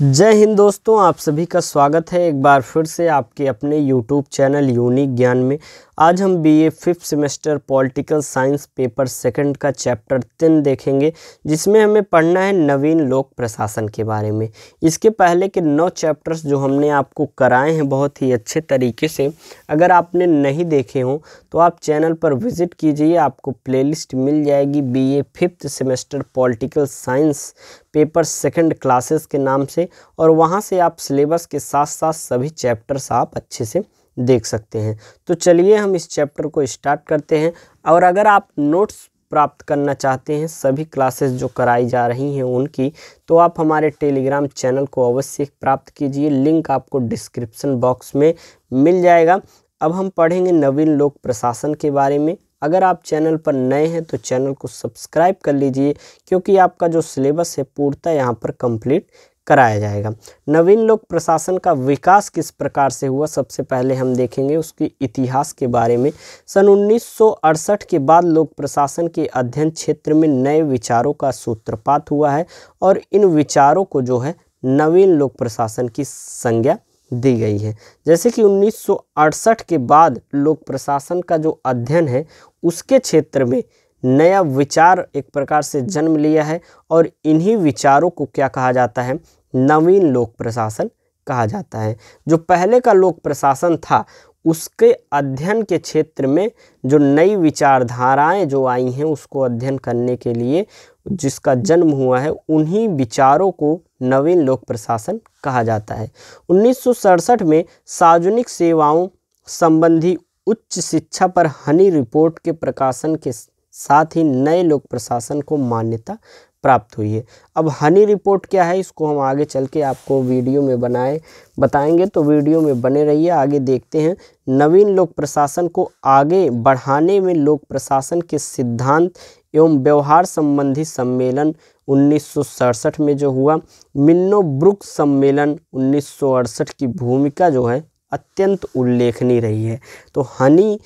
जय हिंद दोस्तों, आप सभी का स्वागत है एक बार फिर से आपके अपने यूट्यूब चैनल यूनिक ज्ञान में। आज हम BA 5th semester political science paper second का चैप्टर 3 देखेंगे, जिसमें हमें पढ़ना है नवीन लोक प्रशासन के बारे में। इसके पहले के 9 चैप्टर्स जो हमने आपको कराए हैं बहुत ही अच्छे तरीके से, अगर आपने नहीं देखे हों तो आप चैनल पर विज़िट कीजिए, आपको प्लेलिस्ट मिल जाएगी BA 5th semester political science paper second classes के नाम से, और वहाँ से आप सिलेबस के साथ साथ सभी चैप्टर्स आप अच्छे से देख सकते हैं। तो चलिए हम इस चैप्टर को स्टार्ट करते हैं। और अगर आप नोट्स प्राप्त करना चाहते हैं सभी क्लासेस जो कराई जा रही हैं उनकी, तो आप हमारे टेलीग्राम चैनल को अवश्य प्राप्त कीजिए, लिंक आपको डिस्क्रिप्शन बॉक्स में मिल जाएगा। अब हम पढ़ेंगे नवीन लोक प्रशासन के बारे में। अगर आप चैनल पर नए हैं तो चैनल को सब्सक्राइब कर लीजिए, क्योंकि आपका जो सिलेबस है पूर्णतः यहाँ पर कंप्लीट कराया जाएगा। नवीन लोक प्रशासन का विकास किस प्रकार से हुआ, सबसे पहले हम देखेंगे उसके इतिहास के बारे में। सन 1968 के बाद लोक प्रशासन के अध्ययन क्षेत्र में नए विचारों का सूत्रपात हुआ है, और इन विचारों को जो है नवीन लोक प्रशासन की संज्ञा दी गई है। जैसे कि 1968 के बाद लोक प्रशासन का जो अध्ययन है उसके क्षेत्र में नया विचार एक प्रकार से जन्म लिया है, और इन्हीं विचारों को क्या कहा जाता है, नवीन लोक प्रशासन कहा जाता है। जो पहले का लोक प्रशासन था उसके अध्ययन के क्षेत्र में जो नई विचारधाराएं जो आई हैं उसको अध्ययन करने के लिए जिसका जन्म हुआ है, उन्हीं विचारों को नवीन लोक प्रशासन कहा जाता है। 1967 में सार्वजनिक सेवाओं संबंधी उच्च शिक्षा पर हनी रिपोर्ट के प्रकाशन के साथ ही नए लोक प्रशासन को मान्यता प्राप्त हुई है। अब हनी रिपोर्ट क्या है इसको हम आगे चल के आपको वीडियो में बताएंगे, तो वीडियो में बने रहिए। आगे देखते हैं नवीन लोक प्रशासन को आगे बढ़ाने में लोक प्रशासन के सिद्धांत एवं व्यवहार संबंधी सम्मेलन 1967 में जो हुआ, मिल्नो ब्रुक सम्मेलन 1968 की भूमिका जो है अत्यंत उल्लेखनीय रही है। तो हनी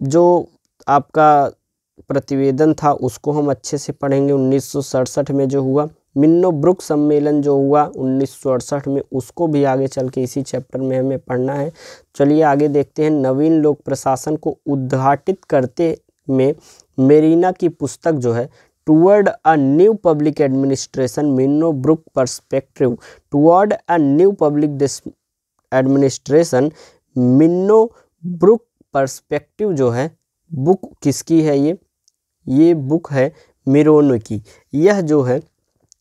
जो आपका प्रतिवेदन था उसको हम अच्छे से पढ़ेंगे 1967 में जो हुआ। मिल्नो ब्रुक सम्मेलन जो हुआ 1968 में, उसको भी आगे चल के इसी चैप्टर में हमें पढ़ना है। चलिए आगे देखते हैं। नवीन लोक प्रशासन को उद्घाटित करते में मेरिना की पुस्तक जो है toward a new public administration Minnowbrook perspective, toward a new public administration Minnowbrook perspective जो है बुक किसकी है, ये बुक है मिरोनो की। यह जो है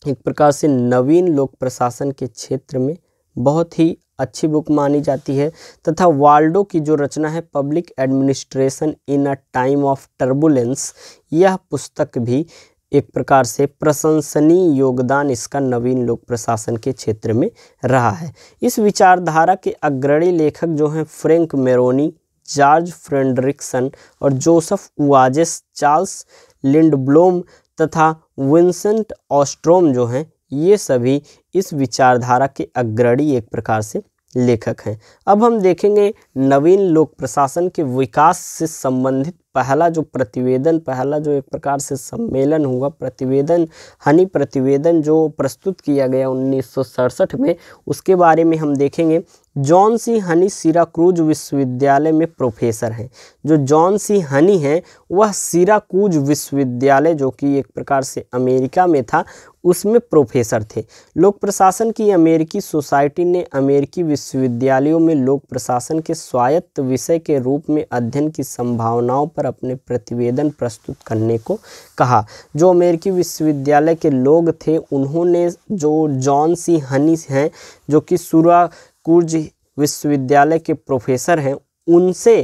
एक प्रकार से नवीन लोक प्रशासन के क्षेत्र में बहुत ही अच्छी बुक मानी जाती है, तथा वाल्डो की जो रचना है public administration in a time of turbulence, यह पुस्तक भी एक प्रकार से प्रशंसनीय योगदान इसका नवीन लोक प्रशासन के क्षेत्र में रहा है। इस विचारधारा के अग्रणी लेखक जो हैं फ्रैंक मेरोनी, जॉर्ज फ्रेडरिक्सन और जोसेफ उआजेस, चार्ल्स लिंडब्लोम तथा विंसेंट ऑस्ट्रोम जो हैं, ये सभी इस विचारधारा के अग्रणी एक प्रकार से लेखक हैं। अब हम देखेंगे नवीन लोक प्रशासन के विकास से संबंधित पहला जो एक प्रकार से सम्मेलन हुआ, प्रतिवेदन, हनी प्रतिवेदन जो प्रस्तुत किया गया 1967 में, उसके बारे में हम देखेंगे। जॉन सी हनी सिराकूज विश्वविद्यालय में प्रोफेसर हैं। जो जॉन सी हनी हैं वह सिराकूज विश्वविद्यालय जो कि एक प्रकार से अमेरिका में था, उसमें प्रोफेसर थे। लोक प्रशासन की अमेरिकी सोसाइटी ने अमेरिकी विश्वविद्यालयों में लोक प्रशासन के स्वायत्त विषय के रूप में अध्ययन की संभावनाओं पर अपने प्रतिवेदन प्रस्तुत करने को कहा। जो अमेरिकी विश्वविद्यालय के लोग थे उन्होंने, जो जॉन सी हनी हैं जो कि सिराकूज विश्वविद्यालय के प्रोफेसर हैं, उनसे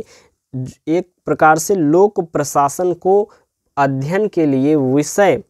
एक प्रकार से लोक प्रशासन को अध्ययन के लिए विषय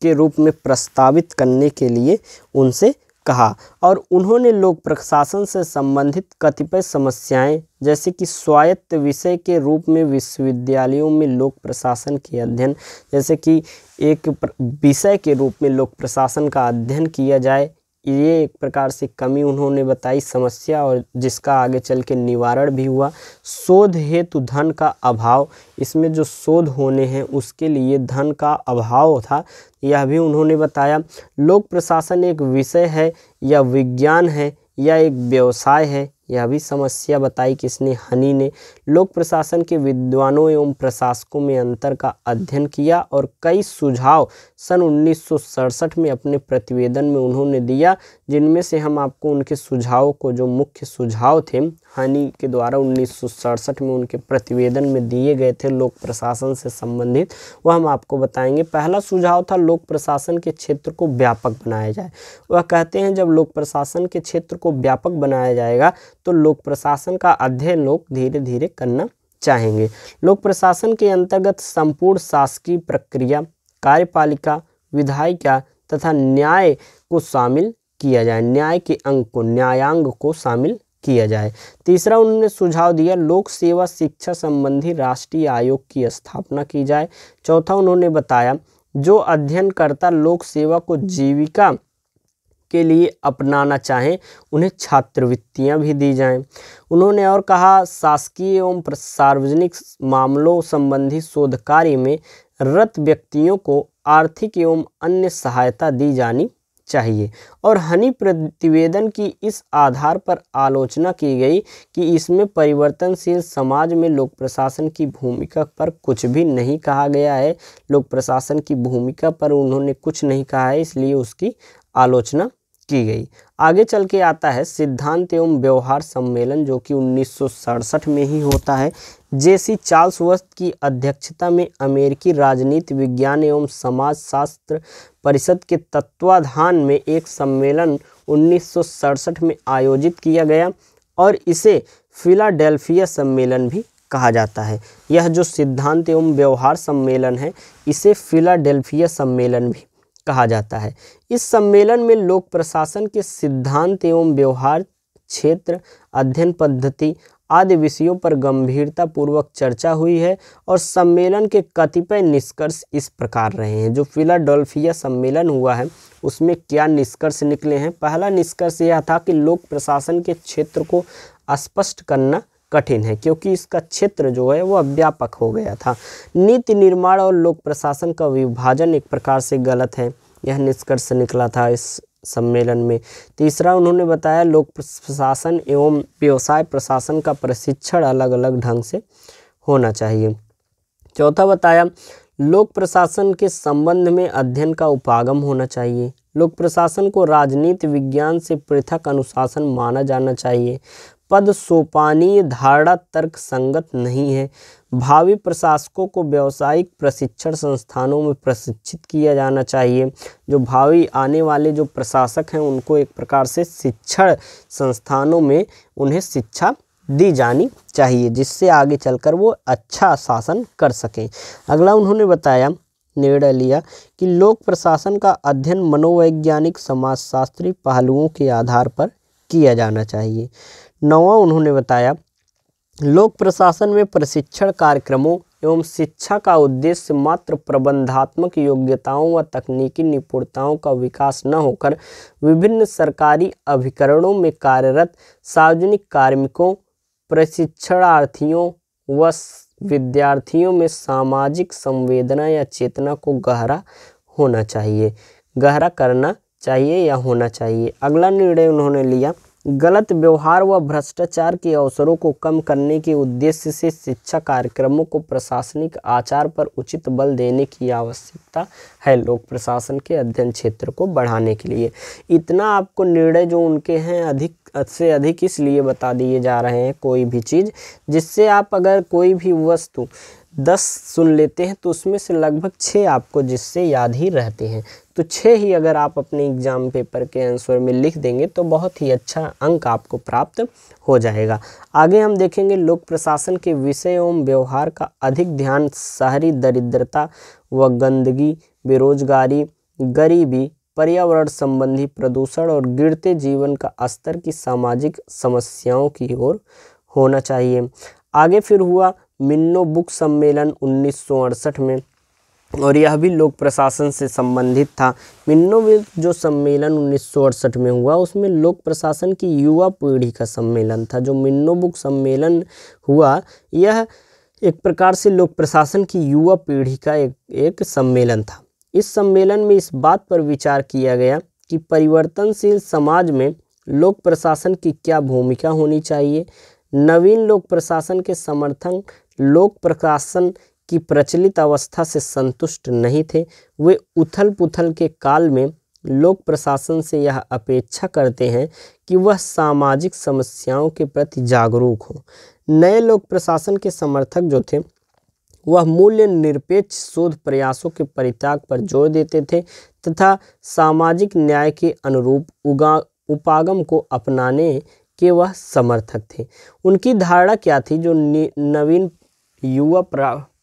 के रूप में प्रस्तावित करने के लिए उनसे कहा, और उन्होंने लोक प्रशासन से संबंधित कतिपय समस्याएं जैसे कि स्वायत्त विषय के रूप में विश्वविद्यालयों में लोक प्रशासन के अध्ययन, जैसे कि एक विषय के रूप में लोक प्रशासन का अध्ययन किया जाए, ये एक प्रकार से कमी उन्होंने बताई समस्या, और जिसका आगे चल के निवारण भी हुआ। शोध हेतु धन का अभाव, इसमें जो शोध होने हैं उसके लिए धन का अभाव था, यह भी उन्होंने बताया। लोक प्रशासन एक विषय है या विज्ञान है या एक व्यवसाय है, यह भी समस्या बताई किसने, हनी ने। लोक प्रशासन के विद्वानों एवं प्रशासकों में अंतर का अध्ययन किया और कई सुझाव सन 1967 में अपने प्रतिवेदन में उन्होंने दिया, जिनमें से हम आपको उनके सुझावों को, जो मुख्य सुझाव थे हनी के द्वारा 1967 में उनके प्रतिवेदन में दिए गए थे लोक प्रशासन से संबंधित, वह हम आपको बताएंगे। पहला सुझाव था लोक प्रशासन के क्षेत्र को व्यापक बनाया जाए। वह कहते हैं जब लोक प्रशासन के क्षेत्र को व्यापक बनाया जाएगा तो लोक प्रशासन का अध्ययन लोग धीरे धीरे करना चाहेंगे। लोक प्रशासन के अंतर्गत संपूर्ण शासकीय प्रक्रिया, कार्यपालिका, विधायिका तथा न्याय को शामिल किया जाए, न्याय के अंग को, न्यायांग को शामिल किया जाए। तीसरा उन्होंने सुझाव दिया लोक सेवा शिक्षा संबंधी राष्ट्रीय आयोग की स्थापना की जाए। चौथा उन्होंने बताया जो अध्ययनकर्ता लोक सेवा को जीविका के लिए अपनाना चाहें उन्हें छात्रवृत्तियां भी दी जाएं। उन्होंने और कहा शासकीय एवं सार्वजनिक मामलों संबंधी शोध कार्य में रत व्यक्तियों को आर्थिक एवं अन्य सहायता दी जानी चाहिए। और हनी प्रतिवेदन की इस आधार पर आलोचना की गई कि इसमें परिवर्तनशील समाज में लोक प्रशासन की भूमिका पर कुछ भी नहीं कहा गया है। लोक प्रशासन की भूमिका पर उन्होंने कुछ नहीं कहा है, इसलिए उसकी आलोचना की गई। आगे चल के आता है सिद्धांत एवं व्यवहार सम्मेलन, जो कि 1967 में ही होता है। जेसी चार्ल्सवर्थ की अध्यक्षता में अमेरिकी राजनीति विज्ञान एवं समाजशास्त्र परिषद के तत्वाधान में एक सम्मेलन 1967 में आयोजित किया गया और इसे फिलाडेल्फिया सम्मेलन भी कहा जाता है। यह जो सिद्धांत एवं व्यवहार सम्मेलन है, इसे फिलाडेल्फिया सम्मेलन भी कहा जाता है। इस सम्मेलन में लोक प्रशासन के सिद्धांत एवं व्यवहार, क्षेत्र, अध्ययन पद्धति आदि विषयों पर गंभीरता पूर्वक चर्चा हुई है और सम्मेलन के कतिपय निष्कर्ष इस प्रकार रहे हैं। जो फिलाडेल्फिया सम्मेलन हुआ है उसमें क्या निष्कर्ष निकले हैं। पहला निष्कर्ष यह था कि लोक प्रशासन के क्षेत्र को स्पष्ट करना कठिन है क्योंकि इसका क्षेत्र जो है वो व्यापक हो गया था। नीति निर्माण और लोक प्रशासन का विभाजन एक प्रकार से गलत है, यह निष्कर्ष निकला था इस सम्मेलन में। तीसरा उन्होंने बताया लोक प्रशासन एवं व्यवसाय प्रशासन का प्रशिक्षण अलग अलग ढंग से होना चाहिए। चौथा बताया लोक प्रशासन के संबंध में अध्ययन का उपागम होना चाहिए। लोक प्रशासन को राजनीति विज्ञान से पृथक अनुशासन माना जाना चाहिए। पद सोपानीय धारणा तर्क संगत नहीं है। भावी प्रशासकों को व्यावसायिक प्रशिक्षण संस्थानों में प्रशिक्षित किया जाना चाहिए। जो भावी आने वाले जो प्रशासक हैं उनको एक प्रकार से शिक्षण संस्थानों में उन्हें शिक्षा दी जानी चाहिए, जिससे आगे चलकर वो अच्छा शासन कर सकें। अगला उन्होंने बताया, निर्णय लिया कि लोक प्रशासन का अध्ययन मनोवैज्ञानिक समाजशास्त्री पहलुओं के आधार पर किया जाना चाहिए। नौवां उन्होंने बताया लोक प्रशासन में प्रशिक्षण कार्यक्रमों एवं शिक्षा का उद्देश्य मात्र प्रबंधात्मक योग्यताओं व तकनीकी निपुणताओं का विकास न होकर विभिन्न सरकारी अभिकरणों में कार्यरत सार्वजनिक कार्मिकों, प्रशिक्षणार्थियों व विद्यार्थियों में सामाजिक संवेदना या चेतना को गहरा करना चाहिए या होना चाहिए। अगला निर्णय उन्होंने लिया गलत व्यवहार व भ्रष्टाचार के अवसरों को कम करने के उद्देश्य से शिक्षा कार्यक्रमों को प्रशासनिक आचार पर उचित बल देने की आवश्यकता है लोक प्रशासन के अध्ययन क्षेत्र को बढ़ाने के लिए। इतना आपको निर्णय जो उनके हैं अधिक से अधिक इसलिए बता दिए जा रहे हैं कोई भी चीज़, जिससे आप अगर कोई भी वस्तु 10 सुन लेते हैं तो उसमें से लगभग 6 आपको जिससे याद ही रहते हैं। तो 6 ही अगर आप अपने एग्जाम पेपर के आंसर में लिख देंगे तो बहुत ही अच्छा अंक आपको प्राप्त हो जाएगा। आगे हम देखेंगे लोक प्रशासन के विषय एवं व्यवहार का अधिक ध्यान शहरी दरिद्रता व गंदगी, बेरोजगारी, गरीबी, पर्यावरण संबंधी प्रदूषण और गिरते जीवन का स्तर की सामाजिक समस्याओं की ओर होना चाहिए। आगे फिर हुआ मिन्नो बुक सम्मेलन 1968 में। और यह भी लोक प्रशासन से संबंधित था। मिन्नोबुक जो सम्मेलन 1968 में हुआ उसमें लोक प्रशासन की युवा पीढ़ी का सम्मेलन था। जो मिन्नोबुक सम्मेलन हुआ यह एक प्रकार से लोक प्रशासन की युवा पीढ़ी का एक सम्मेलन था। इस सम्मेलन में इस बात पर विचार किया गया कि परिवर्तनशील समाज में लोक प्रशासन की क्या भूमिका होनी चाहिए। नवीन लोक प्रशासन के समर्थक लोक प्रशासन की प्रचलित अवस्था से संतुष्ट नहीं थे। वे उथल पुथल के काल में लोक प्रशासन से यह अपेक्षा करते हैं कि वह सामाजिक समस्याओं के प्रति जागरूक हो। नए लोक प्रशासन के समर्थक जो थे वह मूल्य निरपेक्ष शोध प्रयासों के परित्याग पर जोर देते थे तथा सामाजिक न्याय के अनुरूप उपागम को अपनाने के वह समर्थक थे। उनकी धारणा क्या थी? जो नवीन युवा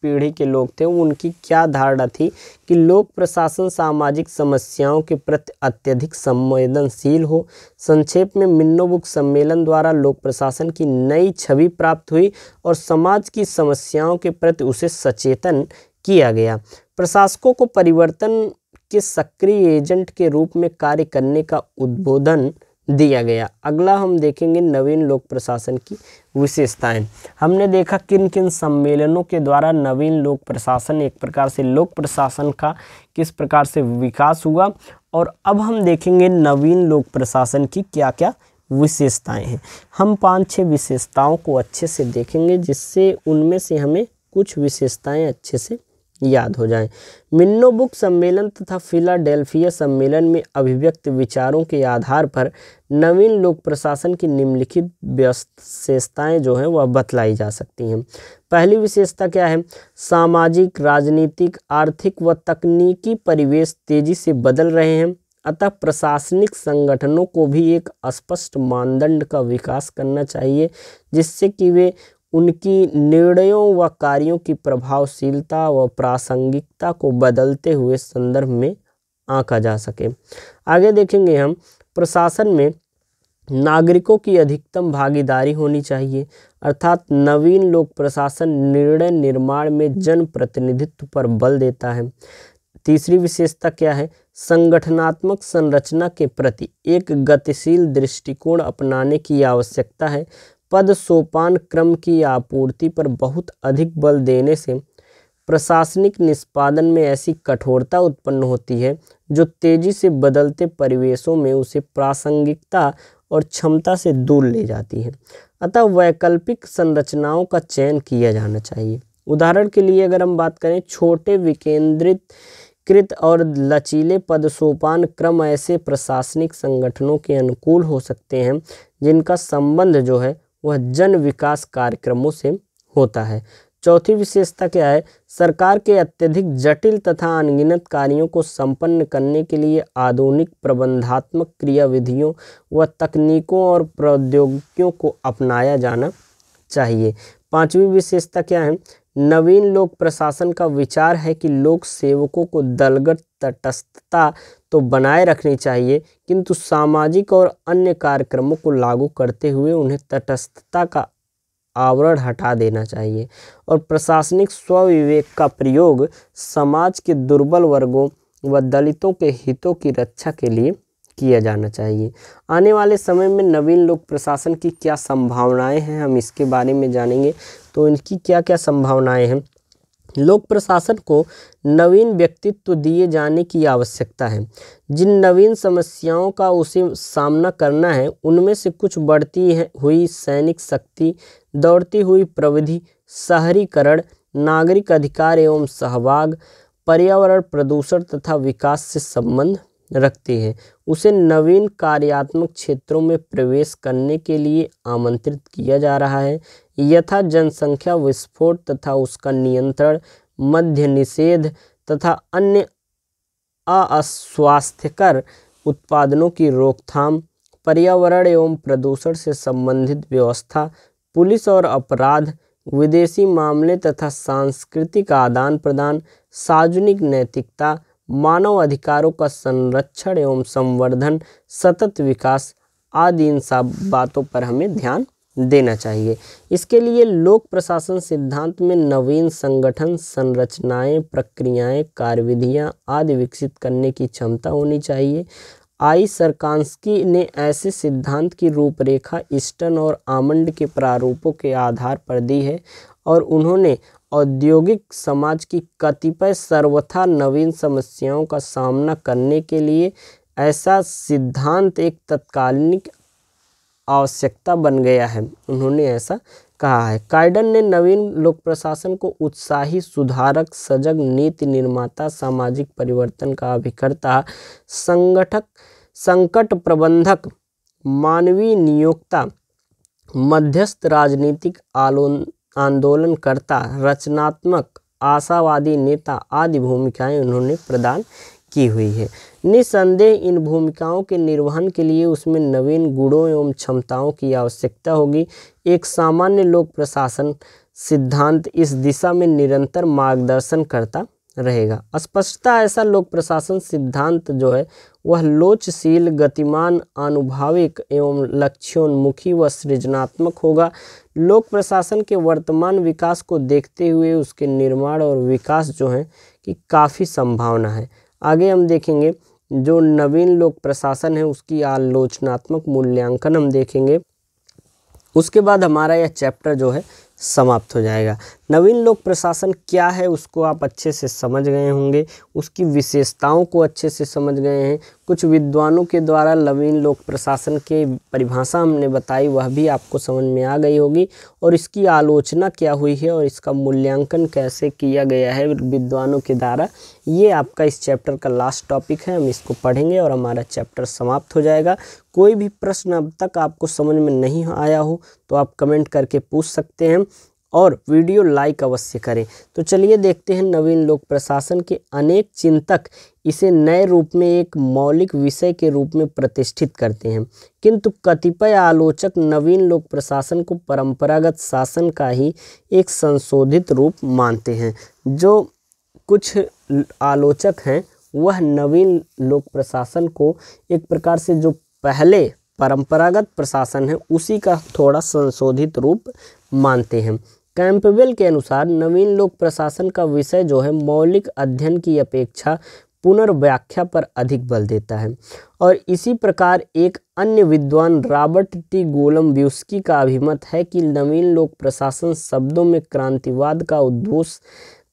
पीढ़ी के लोग थे उनकी क्या धारणा थी कि लोक प्रशासन सामाजिक समस्याओं के प्रति अत्यधिक संवेदनशील हो। संक्षेप में मिन्नोबुक सम्मेलन द्वारा लोक प्रशासन की नई छवि प्राप्त हुई और समाज की समस्याओं के प्रति उसे सचेतन किया गया। प्रशासकों को परिवर्तन के सक्रिय एजेंट के रूप में कार्य करने का उद्बोधन दिया गया। अगला हम देखेंगे नवीन लोक प्रशासन की विशेषताएं। हमने देखा किन किन सम्मेलनों के द्वारा नवीन लोक प्रशासन एक प्रकार से लोक प्रशासन का किस प्रकार से विकास हुआ, और अब हम देखेंगे नवीन लोक प्रशासन की क्या क्या विशेषताएं हैं। हम 5-6 विशेषताओं को अच्छे से देखेंगे जिससे उनमें से हमें कुछ विशेषताएं अच्छे से याद हो जाएं। मिन्नोबुक सम्मेलन तथा फिलाडेल्फिया सम्मेलन में अभिव्यक्त विचारों के आधार पर नवीन लोक प्रशासन की निम्नलिखित विशेषताएं जो हैं वह बतलाई जा सकती हैं। पहली विशेषता क्या है? सामाजिक, राजनीतिक, आर्थिक व तकनीकी परिवेश तेजी से बदल रहे हैं, अतः प्रशासनिक संगठनों को भी एक स्पष्ट मानदंड का विकास करना चाहिए जिससे कि वे उनकी निर्णयों व कार्यों की प्रभावशीलता व प्रासंगिकता को बदलते हुए संदर्भ में आंका जा सके। आगे देखेंगे हम प्रशासन में नागरिकों की अधिकतम भागीदारी होनी चाहिए, अर्थात नवीन लोक प्रशासन निर्णय निर्माण में जन प्रतिनिधित्व पर बल देता है। तीसरी विशेषता क्या है? संगठनात्मक संरचना के प्रति एक गतिशील दृष्टिकोण अपनाने की आवश्यकता है। पद सोपान क्रम की आपूर्ति पर बहुत अधिक बल देने से प्रशासनिक निष्पादन में ऐसी कठोरता उत्पन्न होती है जो तेजी से बदलते परिवेशों में उसे प्रासंगिकता और क्षमता से दूर ले जाती है। अतः वैकल्पिक संरचनाओं का चयन किया जाना चाहिए। उदाहरण के लिए अगर हम बात करें, छोटे विकेंद्रीकृत और लचीले पद सोपान क्रम ऐसे प्रशासनिक संगठनों के अनुकूल हो सकते हैं जिनका संबंध जो है वह जन विकास कार्यक्रमों से होता है। चौथी विशेषता क्या है? सरकार के अत्यधिक जटिल तथा अनगिनत कार्यों को संपन्न करने के लिए आधुनिक प्रबंधात्मक क्रियाविधियों व तकनीकों और प्रौद्योगिकियों को अपनाया जाना चाहिए। पांचवी विशेषता क्या है? नवीन लोक प्रशासन का विचार है कि लोक सेवकों को दलगत तटस्थता तो बनाए रखनी चाहिए किंतु सामाजिक और अन्य कार्यक्रमों को लागू करते हुए उन्हें तटस्थता का आवरण हटा देना चाहिए और प्रशासनिक स्वविवेक का प्रयोग समाज के दुर्बल वर्गों व दलितों के हितों की रक्षा के लिए किया जाना चाहिए। आने वाले समय में नवीन लोक प्रशासन की क्या संभावनाएं हैं हम इसके बारे में जानेंगे। तो इनकी क्या क्या संभावनाएं हैं? लोक प्रशासन को नवीन व्यक्तित्व दिए जाने की आवश्यकता है। जिन नवीन समस्याओं का उसे सामना करना है उनमें से कुछ बढ़ती हुई सैनिक शक्ति, दौड़ती हुई प्रविधि, शहरीकरण, नागरिक अधिकार एवं सहभाग, पर्यावरण प्रदूषण तथा विकास से संबंध रखती है। उसे नवीन कार्यात्मक क्षेत्रों में प्रवेश करने के लिए आमंत्रित किया जा रहा है, यथा जनसंख्या विस्फोट तथा उसका नियंत्रण, मद्य निषेध तथा अन्य अस्वास्थ्यकर उत्पादनों की रोकथाम, पर्यावरण एवं प्रदूषण से संबंधित व्यवस्था, पुलिस और अपराध, विदेशी मामले तथा सांस्कृतिक आदान प्रदान, सार्वजनिक नैतिकता, मानव अधिकारों का संरक्षण एवं संवर्धन, सतत विकास आदि इन सब बातों पर हमें ध्यान देना चाहिए। इसके लिए लोक प्रशासन सिद्धांत में नवीन संगठन संरचनाएं, प्रक्रियाएं, कार्यविधियां आदि विकसित करने की क्षमता होनी चाहिए। आई सरकांस्की ने ऐसे सिद्धांत की रूपरेखा ईस्टन और आमंड के प्रारूपों के आधार पर दी है और उन्होंने औद्योगिक समाज की कतिपय सर्वथा नवीन समस्याओं का सामना करने के लिए ऐसा सिद्धांत एक तत्कालीन आवश्यकता बन गया है, उन्होंने ऐसा कहा है। काइडन ने नवीन लोक प्रशासन को उत्साही सुधारक, सजग नीति निर्माता, सामाजिक परिवर्तन का अभिकर्ता, संगठक, संकट प्रबंधक, मानवीय नियोक्ता, मध्यस्थ, राजनीतिक आंदोलनकर्ता, रचनात्मक, आशावादी नेता आदि भूमिकाएं उन्होंने प्रदान की हुई है। निसंदेह इन भूमिकाओं के निर्वहन के लिए उसमें नवीन गुणों एवं क्षमताओं की आवश्यकता होगी। एक सामान्य लोक प्रशासन सिद्धांत इस दिशा में निरंतर मार्गदर्शन करता रहेगा। स्पष्टता ऐसा लोक प्रशासन सिद्धांत जो है वह लोचशील, गतिमान, आनुभाविक एवं लक्ष्योन्मुखी व सृजनात्मक होगा। लोक प्रशासन के वर्तमान विकास को देखते हुए उसके निर्माण और विकास जो है कि काफ़ी संभावना है। आगे हम देखेंगे जो नवीन लोक प्रशासन है उसकी आलोचनात्मक मूल्यांकन हम देखेंगे। उसके बाद हमारा यह चैप्टर जो है समाप्त हो जाएगा। नवीन लोक प्रशासन क्या है उसको आप अच्छे से समझ गए होंगे, उसकी विशेषताओं को अच्छे से समझ गए हैं। कुछ विद्वानों के द्वारा नवीन लोक प्रशासन के परिभाषा हमने बताई, वह भी आपको समझ में आ गई होगी और इसकी आलोचना क्या हुई है और इसका मूल्यांकन कैसे किया गया है विद्वानों के द्वारा। ये आपका इस चैप्टर का लास्ट टॉपिक है, हम इसको पढ़ेंगे और हमारा चैप्टर समाप्त हो जाएगा। कोई भी प्रश्न अब तक आपको समझ में नहीं आया हो तो आप कमेंट करके पूछ सकते हैं और वीडियो लाइक अवश्य करें। तो चलिए देखते हैं नवीन लोक प्रशासन के अनेक चिंतक इसे नए रूप में एक मौलिक विषय के रूप में प्रतिष्ठित करते हैं, किंतु कतिपय आलोचक नवीन लोक प्रशासन को परंपरागत शासन का ही एक संशोधित रूप मानते हैं। जो कुछ आलोचक हैं वह नवीन लोक प्रशासन को एक प्रकार से जो पहले परंपरागत प्रशासन है उसी का थोड़ा संशोधित रूप मानते हैं। कैंपबेल के अनुसार नवीन लोक प्रशासन का विषय जो है मौलिक अध्ययन की अपेक्षा पुनर्व्याख्या पर अधिक बल देता है और इसी प्रकार एक अन्य विद्वान रॉबर्ट टी गोलम्ब्यूस्की का अभिमत है कि नवीन लोक प्रशासन शब्दों में क्रांतिवाद का उद्घोष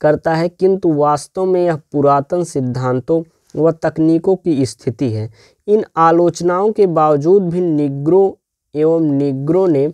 करता है, किंतु वास्तव में यह पुरातन सिद्धांतों व तकनीकों की स्थिति है। इन आलोचनाओं के बावजूद भी निग्रो ने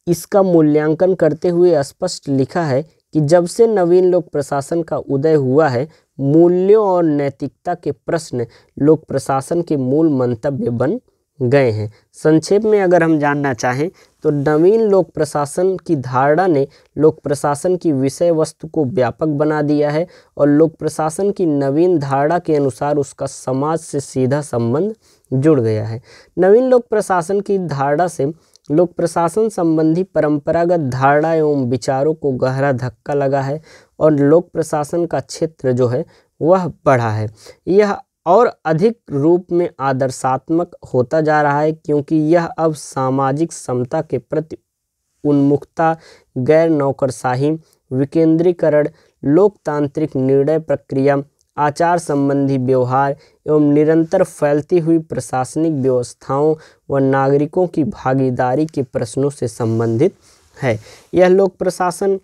इसका मूल्यांकन करते हुए स्पष्ट लिखा है कि जब से नवीन लोक प्रशासन का उदय हुआ है, मूल्यों और नैतिकता के प्रश्न लोक प्रशासन के मूल मंतव्य बन गए हैं। संक्षेप में अगर हम जानना चाहें तो नवीन लोक प्रशासन की धारणा ने लोक प्रशासन की विषय वस्तु को व्यापक बना दिया है और लोक प्रशासन की नवीन धारणा के अनुसार उसका समाज से सीधा संबंध जुड़ गया है। नवीन लोक प्रशासन की धारणा से लोक प्रशासन संबंधी परंपरागत धारणा एवं विचारों को गहरा धक्का लगा है और लोक प्रशासन का क्षेत्र जो है वह बढ़ा है। यह और अधिक रूप में आदर्शात्मक होता जा रहा है क्योंकि यह अब सामाजिक समता के प्रति उन्मुखता, गैर नौकरशाही, विकेंद्रीकरण, लोकतांत्रिक निर्णय प्रक्रिया, आचार संबंधी व्यवहार एवं निरंतर फैलती हुई प्रशासनिक व्यवस्थाओं व नागरिकों की भागीदारी के प्रश्नों से संबंधित है। यह लोक प्रशासन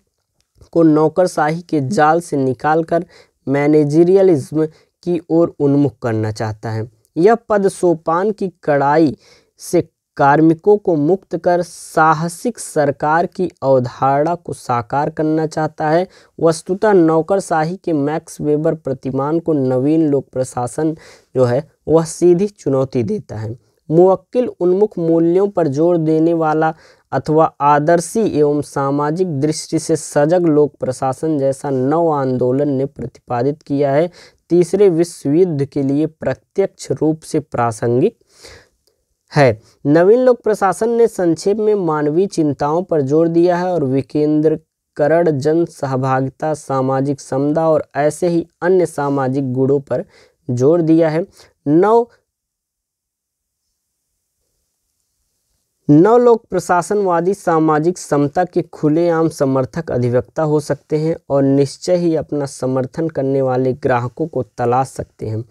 को नौकरशाही के जाल से निकालकर मैनेजरियलिज्म की ओर उन्मुख करना चाहता है। यह पद सोपान की कड़ाई से कार्मिकों को मुक्त कर साहसिक सरकार की अवधारणा को साकार करना चाहता है। वस्तुतः नौकरशाही के मैक्स वेबर प्रतिमान को नवीन लोक प्रशासन जो है वह सीधी चुनौती देता है। मुवक्किल उन्मुख मूल्यों पर जोर देने वाला अथवा आदर्शी एवं सामाजिक दृष्टि से सजग लोक प्रशासन जैसा नव आंदोलन ने प्रतिपादित किया है, तीसरे विश्व युद्ध के लिए प्रत्यक्ष रूप से प्रासंगिक है। नवीन लोक प्रशासन ने संक्षेप में मानवीय चिंताओं पर जोर दिया है और विकेंद्रीकरण, जन सहभागिता, सामाजिक समता और ऐसे ही अन्य सामाजिक गुणों पर जोर दिया है। 9 लोग प्रशासनवादी सामाजिक समता के खुलेआम समर्थक अधिवक्ता हो सकते हैं और निश्चय ही अपना समर्थन करने वाले ग्राहकों को तलाश सकते हैं।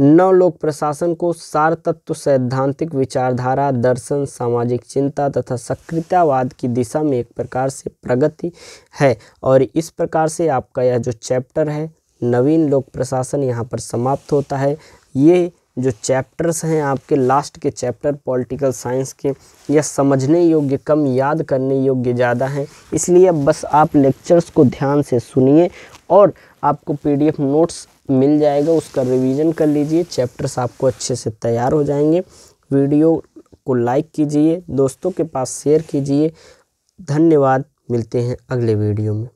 9 लोग प्रशासन को सार तत्व, सैद्धांतिक विचारधारा, दर्शन, सामाजिक चिंता तथा सक्रियतावाद की दिशा में एक प्रकार से प्रगति है। और इस प्रकार से आपका यह जो चैप्टर है नवीन लोक प्रशासन यहाँ पर समाप्त होता है। ये जो चैप्टर्स हैं आपके लास्ट के चैप्टर पॉलिटिकल साइंस के, यह समझने योग्य कम, याद करने योग्य ज़्यादा हैं। इसलिए बस आप लेक्चर्स को ध्यान से सुनिए और आपको PDF नोट्स मिल जाएगा, उसका रिवीजन कर लीजिए, चैप्टर्स आपको अच्छे से तैयार हो जाएंगे। वीडियो को लाइक कीजिए, दोस्तों के पास शेयर कीजिए। धन्यवाद, मिलते हैं अगले वीडियो में।